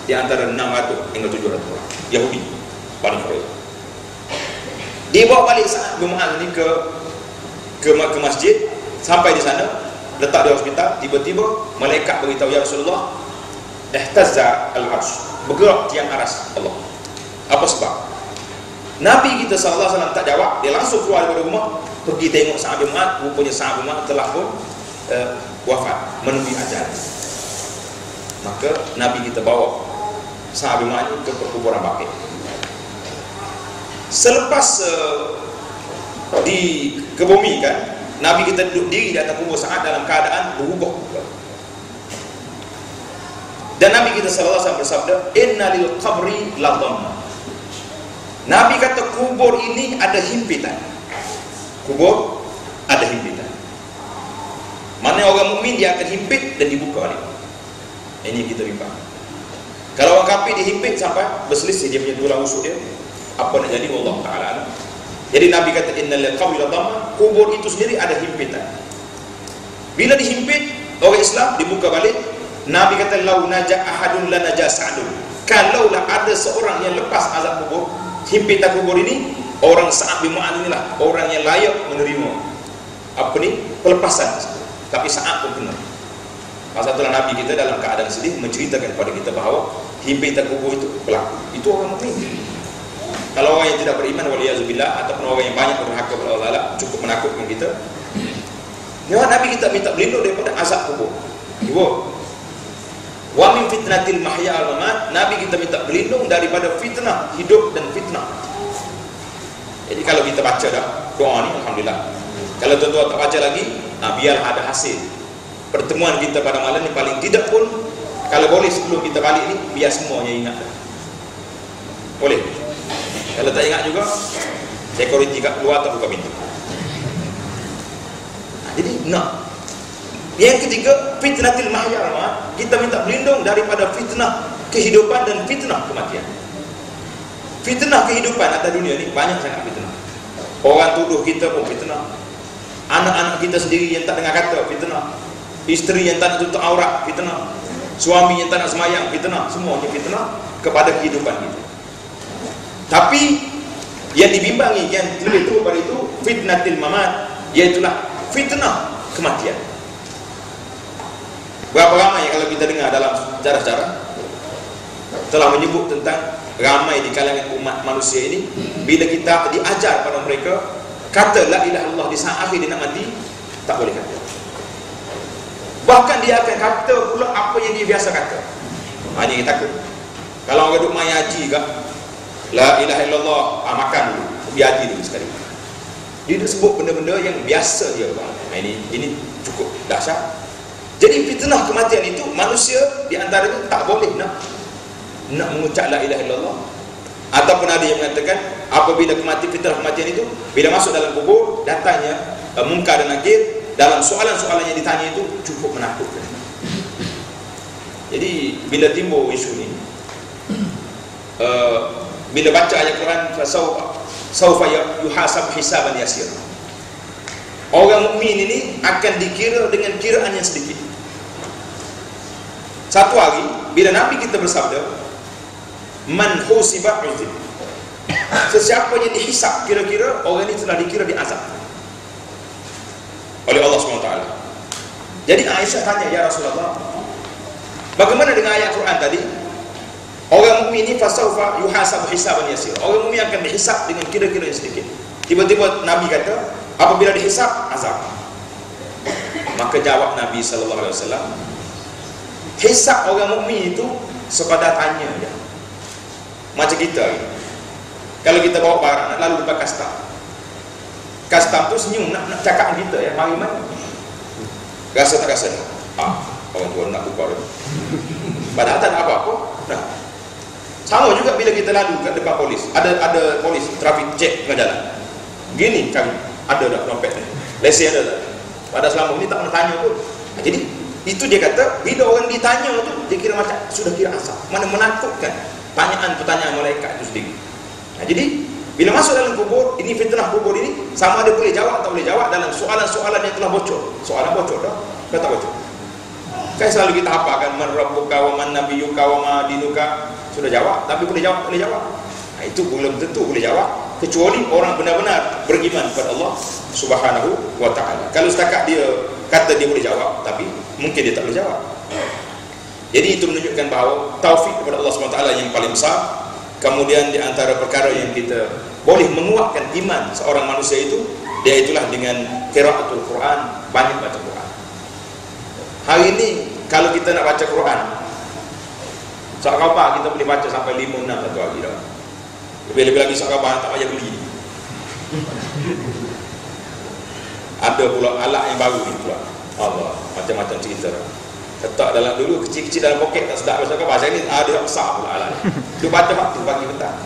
di antara 600 hingga 700 orang Yahudi Bani Quraidah. Dibawa balik Sa'ad bin Mu'adz ini ke masjid. Sampai di sana, letak di hospital, tiba-tiba malaikat beritahu, ya Rasulullah, ihtazza al-arsh, bergerak tiang aras Allah. Apa sebab? Nabi kita SAW tak jawab, dia langsung keluar daripada rumah, pergi tengok Sa'ad bin Mu'adz. Rupanya Sa'ad bin Mu'adz telah pun wafat, menemui ajal. Maka Nabi kita bawa Sa'ad bin Mu'adz ke perkuburan Baqi'. Selepas dikebumikan, Nabi kita duduk diri di atas kubur Sa'ad dalam keadaan berubah. Dan Nabi kita sallallahu alaihi wasallam bersabda, "Inna lil qabri la dhamma." Nabi kata kubur ini ada himpitan. Kubur ada himpitan. Mana orang mukmin dia akan himpit dan dibuka balik. Ini kita bimbang. Kalau orang kafir dihimpit sampai berselisih dia punya tulang rusuk dia, apa nak jadi Allah Taala. Jadi Nabi kata innal qabri la dhamma, kubur itu sendiri ada himpitan. Bila dihimpit orang Islam dibuka balik, Nabi kata lau naja ahadun la naja Sa'dun. Kalaulah ada seorang yang lepas azab kubur, himpitan kubur ini, orang Sa'ad bin Mu'adz inilah orang yang layak menerima apa ni pelepasan. Tapi Sa'ad pun kena. Pasal itulah Nabi kita dalam keadaan sedih menceritakan kepada kita bahawa himpitan kubur itu berlaku. Itu orang mukmin. Kalau orang yang tidak beriman waliyazubillah ataupun orang yang banyak berhak kepada Allah Taala, cukup menakutkan kita. Ya, Nabi kita minta berlindung daripada azab kubur. Dua. Wa min fitnatil mahya wal mamat, Nabi kita minta berlindung daripada fitnah hidup dan fitnah. Jadi kalau kita baca dah doa ni, alhamdulillah. Kalau tuan-tuan tak baca lagi, biar ada hasil. Pertemuan kita pada malam ni paling tidak pun kalau boleh sebelum kita balik ni biar semuanya ingat. Boleh. Kalau tak ingat juga, security kat keluar tak buka pintu. Jadi nak. Yang ketiga, fitnatil mahya, kita minta berlindung daripada fitnah kehidupan dan fitnah kematian. Fitnah kehidupan atas dunia ni banyak sangat fitnah. Orang tuduh kita pun fitnah. Anak-anak kita sendiri yang tak dengar kata fitnah. Isteri yang tak nak tutup aurat fitnah. Suami yang tak nak semayang fitnah. Semuanya fitnah kepada kehidupan kita. Tapi yang dibimbangi, yang lebih teruk pada itu fitnatil mamat, iaitulah fitnah kematian. Berapa ramai kalau kita dengar dalam sejarah-sejarah telah menyebut tentang ramai di kalangan umat manusia ini, bila kita diajar pada mereka kata la ilaha illallah di saat akhir dia nak mati, tak boleh kata. Bahkan dia akan kata pula apa yang dia biasa kata. Ini kita takut. Kalau orang duduk mai haji ke, la ilaha illallah, makan dulu, biar haji dulu sekali. Dia sebut benda-benda yang biasa dia. Ini cukup dahsyat. Jadi fitnah kematian itu manusia di antaranya tak boleh nak mengucap la ilaha illallah. Ataupun ada yang mengatakan apabila fitnah kematian itu bila masuk dalam kubur datangnya Munkar dan Nakir, dalam soalan-soalan yang ditanya itu cukup menakutkan. Jadi bila timbul isu ini, bila baca ayat Quran saufa yuhasab hisaban yasir, orang mukmin ini akan dikira dengan kiraan yang sedikit. Satu hari bila Nabi kita bersabda man husiba uzib, sesiapa yang dihisap kira-kira orang ini telah dikira diazab oleh Allah SWT. Jadi Aisyah tanya, ya Rasulullah, bagaimana dengan ayat Quran tadi? Orang mukmin ini fasaufa yuhasabu hisaban yasir, orang mukmin akan dihisap dengan kira-kira yang sedikit. Tiba-tiba Nabi kata apabila dihisap azab. Maka jawab Nabi SAW, hisap orang mukmin itu sekadar tanya je. Macam kita kalau kita bawa barang nak lalu depan custom tu senyum nak cakap kita ya, mari mana rasa tak rasa orang tua nak buka dia. Padahal tak ada apa-apa. Nah, sama juga bila kita lalu kat depan polis, ada polis traffic check tengah jalan gini kami ada dah dompet ni, lesen ada tak, pada selama ni tak pernah tanya pun. Jadi itu dia kata bila orang ditanya tu dia kira macam sudah kira asal, mana menakutkan pertanyaan malaikat itu sendiri. Jadi bila masuk dalam kubur, ini fitnah kubur ini sama ada boleh jawab atau boleh jawab dalam soalan-soalan yang telah bocor. Soalan bocor dah, kata bocor. Kan selalu kita hafalkan man rabbuka wa man nabiyyuka wa ma dinuka. Sudah jawab, tapi boleh jawab. Nah, itu belum tentu boleh jawab kecuali orang benar-benar beriman kepada Allah Subhanahu wa taala. Kalau setakat dia kata dia boleh jawab, tapi mungkin dia tak boleh jawab. Jadi itu menunjukkan bahawa taufik kepada Allah Subhanahu wa taala yang paling besar. Kemudian di antara perkara yang kita boleh menguatkan iman seorang manusia itu, dia itulah dengan qiraatul Quran, banyak baca Quran. Hari ini kalau kita nak baca Quran, seorang kita boleh baca sampai 5-6 satu hari dah. Lebih-lebih lagi seorang tak payah beli. Ada pula alat yang baru ni pula. Allah, macam-macam cerita. Letak dalam dulu kecil-kecil dalam poket tak sedap pasal bahasa ni ada yang besar pula alat. Tu baca waktu pagi petang.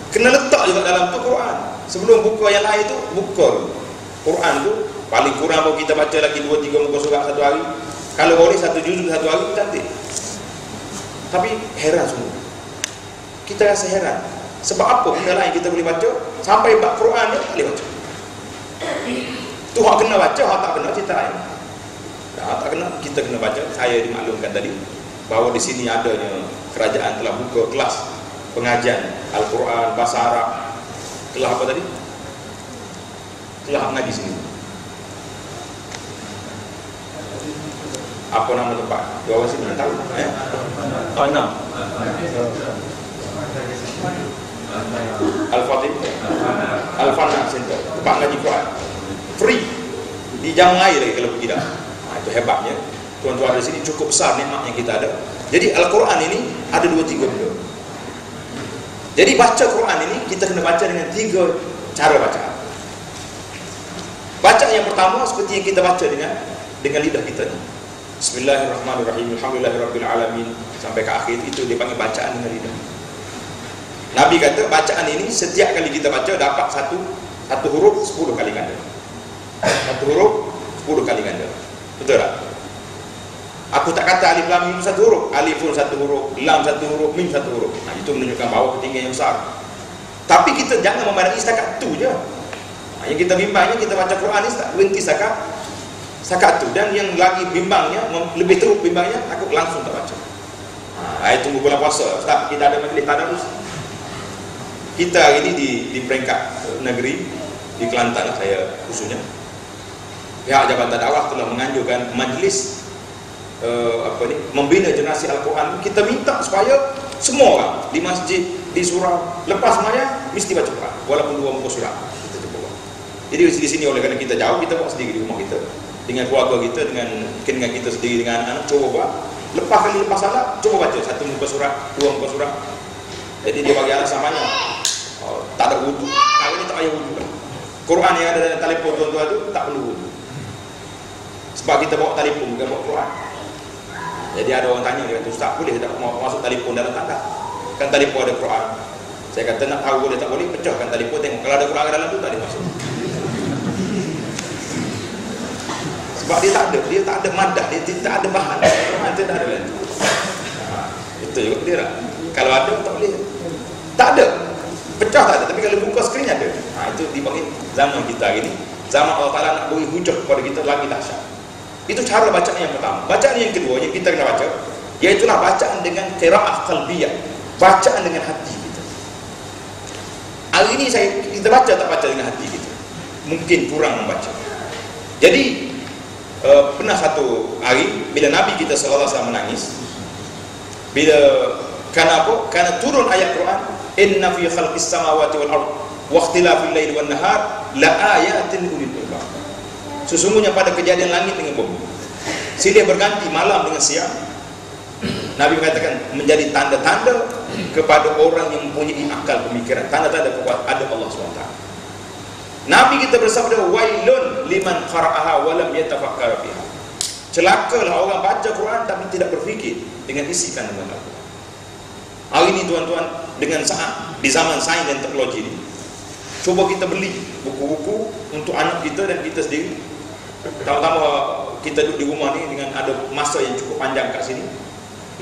Kena letak juga dalam tu Quran. Sebelum buka yang lain tu, buka Quran tu paling kurang pun kita baca lagi 2-3 muka surat satu hari. Kalau boleh 1 juzuk satu hari cantik. Tapi heran semua. Kita rasa heran. Sebab apa benda lain kita boleh baca sampai bab Quran ni tak boleh baca. Tu hak kena baca, hak tak kena cerita lain. Hak tak kena, kita kena baca. Saya dimaklumkan tadi bahawa di sini adanya kerajaan telah buka kelas pengajian Al-Quran bahasa Arab. Kelas apa tadi? Kelas mengaji sini. Apa nama tempat? Dua orang sini tahu? Ana. Al-Fatih, Al-Fana Center, tempat ngaji Quran, free, di jam air lagi kalau pergi dah. Itu hebatnya, tuan-tuan di sini cukup besar nikmat yang kita ada. Jadi Al-Quran ini ada 2-3 benda. Jadi baca Quran ini kita kena baca dengan 3 cara baca. Baca yang pertama seperti yang kita baca dengan lidah kita ni. Bismillahirrahmanirrahim, alhamdulillahirabbil alamin sampai ke akhir itu dipanggil bacaan dengan lidah. Nabi kata bacaan ini setiap kali kita baca dapat satu huruf 10 kali ganda. Satu huruf 10 kali ganda. Betul tak? Aku tak kata alif lam mim satu huruf, alif pun satu huruf, lam satu huruf, mim satu huruf. Nah, itu menunjukkan bahawa ketinggian yang besar. Tapi kita jangan memandangi setakat tu je. Nah, yang kita bimbangnya kita baca Quran ni berhenti setakat tu, dan yang lagi bimbangnya lebih teruk bimbangnya aku langsung tak baca. Nah, tunggu bulan puasa. Ustaz, kita ada majlis tadarus. Kita hari ini di peringkat negeri di Kelantan saya khususnya, pihak Jabatan Dakwah telah menganjurkan majlis membina generasi Al-Quran. Kita minta supaya semua orang di masjid, di surau, lepas sembahyang mesti baca Quran walaupun 2 muka surat. Kita cuba buat. Jadi di sini oleh kerana kita jauh, kita buat sendiri di rumah kita dengan keluarga kita, dengan kita sendiri, dengan anak-anak, coba buat. Lepas salat coba baca 1 muka surat, 2 muka surat. Jadi dia bagi alasan banyak. Tak ada wudu. Hari ini tak payah wudu kan. Quran yang ada dalam telefon tuan-tuan tu tak perlu wudu. Sebab kita bawa telefon bukan bawa Quran. Jadi ada orang tanya, dia kata, Ustaz boleh tak masuk telefon dalam tanda? Kan telefon ada Quran. Saya kata nak tahu boleh tak boleh, pecahkan telefon tengok. Kalau ada Quran dalam tu tak boleh masuk. Sebab dia tak ada madah, dia tak ada bahan. Dia tak ada lagi. Itu juga dia lah. Kalau ada tak boleh. Tak ada. Pecah tak ada, tapi kalau buka skrin ada. Itu dipanggil zaman kita hari ini. Zaman Allah Ta'ala nak beri hujah kepada kita lagi dahsyat. Itu cara bacaan yang pertama. Bacaan yang kedua yang kita kena baca, iaitulah bacaan dengan qiraah qalbiyah, bacaan dengan hati kita. Hari ini kita baca tak baca dengan hati kita, mungkin kurang membaca. Jadi pernah satu hari bila Nabi kita sallallahu alaihi wasallam menangis, bila karena turun ayat Quran, inna fi khalqis samawati wal ard wa ikhtilafil laili wan nahar la ayatin ulil albab. Sesungguhnya pada kejadian langit dengan bumi, silih berganti malam dengan siang, Nabi mengatakan menjadi tanda-tanda kepada orang yang mempunyai akal pemikiran, tanda-tanda kepada ada Allah SWT. Nabi kita bersabda, wailun liman qara'aha wa lam yatafakkar fiha. Celakalah orang baca Quran tapi tidak berfikir dengan isi kandungan Al-Quran. Hari ini tuan-tuan, dengan di zaman sains dan teknologi ini, coba kita beli buku-buku untuk anak kita dan kita sendiri. Terutama kita duduk di rumah ni dengan ada masa yang cukup panjang kat sini,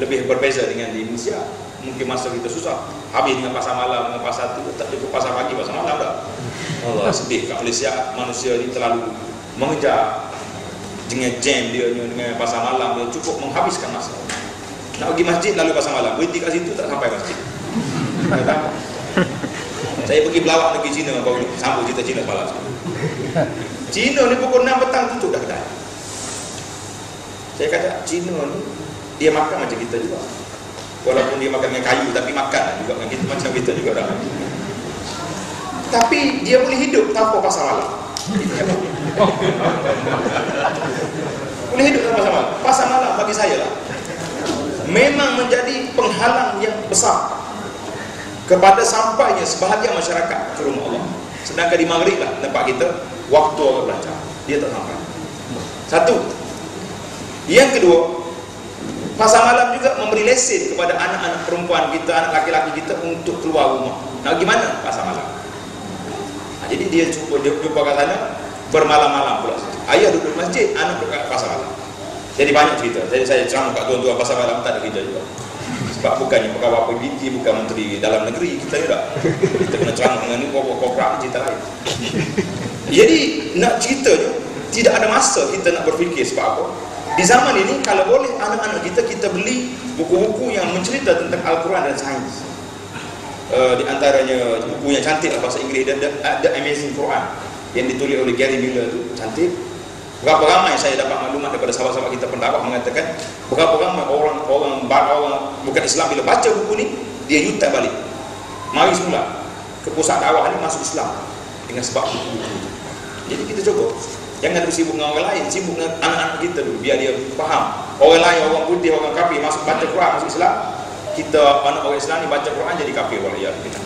lebih berbeza dengan di Indonesia. Mungkin masa kita susah, habis dengan pasar malam, dengan pasar tu, tak cukup pasar pagi, pasar malam dah. Allah sedih kat Malaysia, manusia ni terlalu mengejar dengan jam dia, dengan pasar malam dia, cukup menghabiskan masa. Nak pergi masjid lalu pasar malam, berhenti kat situ tak sampai masjid. Saya pergi belawak negeri Cina, baru sambung cerita Cina malam. Cina ni pukul 6 petang tutup dah kedai. Saya kata Cina ni dia makan macam kita juga. Walaupun dia makan dengan kayu, tapi makan juga dengan kita, macam kita juga dah. Tapi dia boleh hidup tanpa pasar malam. Boleh hidup tanpa pasar malam. Pasar malam bagi saya lah memang menjadi penghalang yang besar kepada sampainya sebahagian masyarakat ke rumah Allah. Sedangkan di Maghrib lah tempat kita, waktu orang belajar, dia tak sampai. Satu. Yang kedua, pasar malam juga memberi lesen kepada anak-anak perempuan kita, anak laki-laki kita untuk keluar rumah. Nak gimana pasar malam? Jadi dia jumpa kat sana, bermalam-malam pula. Ayah duduk masjid, anak duduk kat pasar malam. Jadi banyak cerita. Jadi saya ceramah kat tuan-tuan pasar malam, tak ada kerja juga. Sebab bukannya pegawai PBT, bukan menteri dalam negeri, kita juga. Kita kena ceramah dengan ni, korporat cerita lain. Jadi nak ceritanya, tidak ada masa kita nak berfikir sebab apa. Di zaman ini, kalau boleh anak-anak kita beli buku-buku yang mencerita tentang Al-Quran dan sains. Di antaranya buku yang cantik lah bahasa Inggeris, The Amazing Quran yang ditulis oleh Gary Miller tu, cantik. Berapa ramai saya dapat maklumat daripada sahabat-sahabat kita pendakwah mengatakan berapa ramai orang bukan Islam bila baca buku ni, dia yutak balik, mari semula ke pusat dakwah ni, masuk Islam dengan sebab buku. Jadi kita coba jangan dulu sibuk dengan orang lain, sibuk dengan anak-anak kita dulu, biar dia faham. Orang lain, orang putih, orang kafir masuk baca Quran, masuk Islam, kita anak orang Islam ni baca Quran jadi kafir. Walau ya kita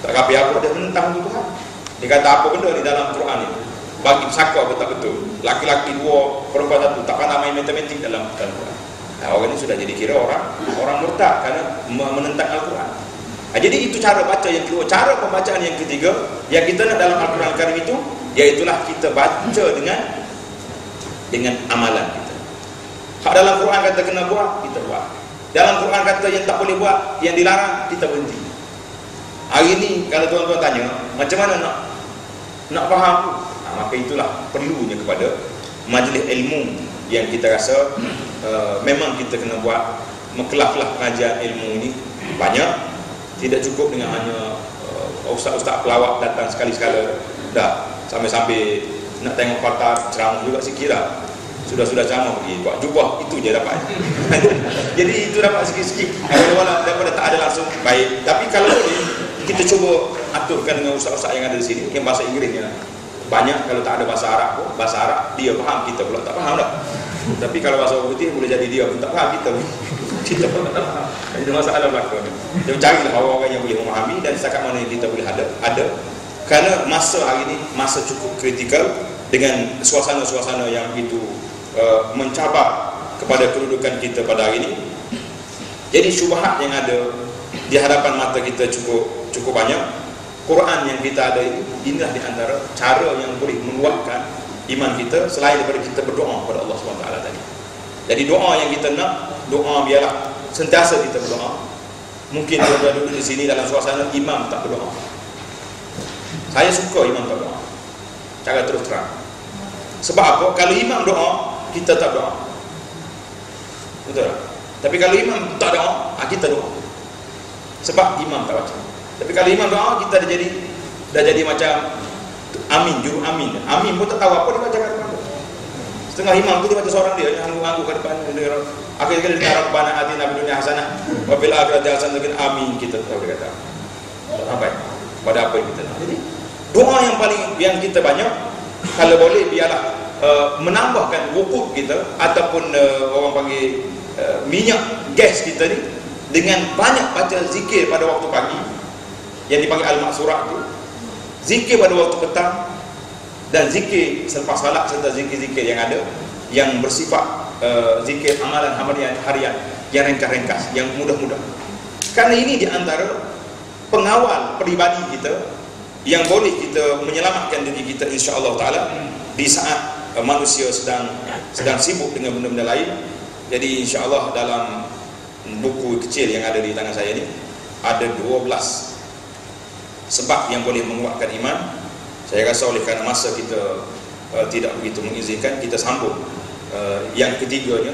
tak kafir apa, dia menentang Tuhan. Dia kata apa benda ni dalam Quran ni bagi pesaka apa tak betul, laki-laki 2, perempuan 1, tak pandai main matematik dalam Quran. Orang ni sudah jadi kira orang murtad kerana menentang Al-Quran. Jadi itu cara baca yang kedua. Cara pembacaan yang ketiga yang kita nak dalam Al-Quran Karim itu, iaitulah kita baca dengan amalan kita. Hak dalam Quran kata kena buat, kita buat. Dalam Quran kata yang tak boleh buat, yang dilarang, kita berhenti. Hari ni kalau tuan-tuan tanya macam mana nak faham, maka itulah perlunya kepada majlis ilmu yang kita rasa memang kita kena buat. Kelas-kelas pengajian ilmu ini banyak, tidak cukup dengan hanya ustaz-ustaz pelawak datang sekali-sekala dah, sampai-sampai nak tengok partai ceramah juga sikit lah. Sudah ceramah pergi buat jubah, itu je dapat. Jadi itu dapat sikit-sikit, walau daripada tak ada langsung baik. Tapi kalau boleh kita cuba aturkan dengan ustaz-ustaz yang ada di sini yang bahasa Inggerisnya. Banyak kalau tak ada bahasa Arab pun, bahasa Arab dia faham, kita pula tak faham dah. Tapi kalau bahasa putih boleh jadi dia pun tak faham, kita pun tak faham. Itu masalah berlaku. Jadi carilah orang-orang yang boleh memahami, dan setakat mana yang kita boleh ada. Kerana masa hari ini masa cukup kritikal dengan suasana-suasana yang begitu mencabar kepada kedudukan kita pada hari ini. Jadi syubhat yang ada di hadapan mata kita cukup banyak. Quran yang kita ada itu, inilah di antara cara yang boleh menguatkan iman kita selain daripada kita berdoa kepada Allah SWT tadi. Jadi doa yang kita nak, doa biarlah sentiasa kita berdoa. Mungkin tuan-tuan duduk di sini dalam suasana imam tak berdoa. Saya suka imam tak berdoa, cara terus terang. Sebab apa? Kalau imam doa, kita tak doa. Betul tak? Tapi kalau imam tak doa, kita doa. Sebab imam tak baca. Tapi kalau imam doa, kita dah jadi macam amin, juru amin. Amin pun tak tahu apa dia baca kat depan. Setengah imam tu dia baca seorang dia yang angguk-angguk kat depan. Akhirnya dia dengar rabbana atina fid dunya hasanah wa fil akhirati hasanah, dengan amin kita tahu dia kata. Tak sampai pada apa yang kita nak. Jadi doa yang kita banyak, kalau boleh biarlah menambahkan wukuf kita ataupun orang panggil minyak gas kita ni dengan banyak baca zikir pada waktu pagi yang dipanggil al-maksurat tu, zikir pada waktu petang, dan zikir selepas salat, serta zikir-zikir yang ada yang bersifat zikir amalan harian yang ringkas-ringkas, yang mudah-mudah. Kerana ini di antara pengawal peribadi kita yang boleh kita menyelamatkan diri kita insya-Allah taala di saat manusia sedang sibuk dengan benda-benda lain. Jadi insya-Allah dalam buku kecil yang ada di tangan saya ni ada 12 sebab yang boleh menguatkan iman. Saya rasa oleh kerana masa kita tidak begitu mengizinkan, kita sambung yang ketiganya.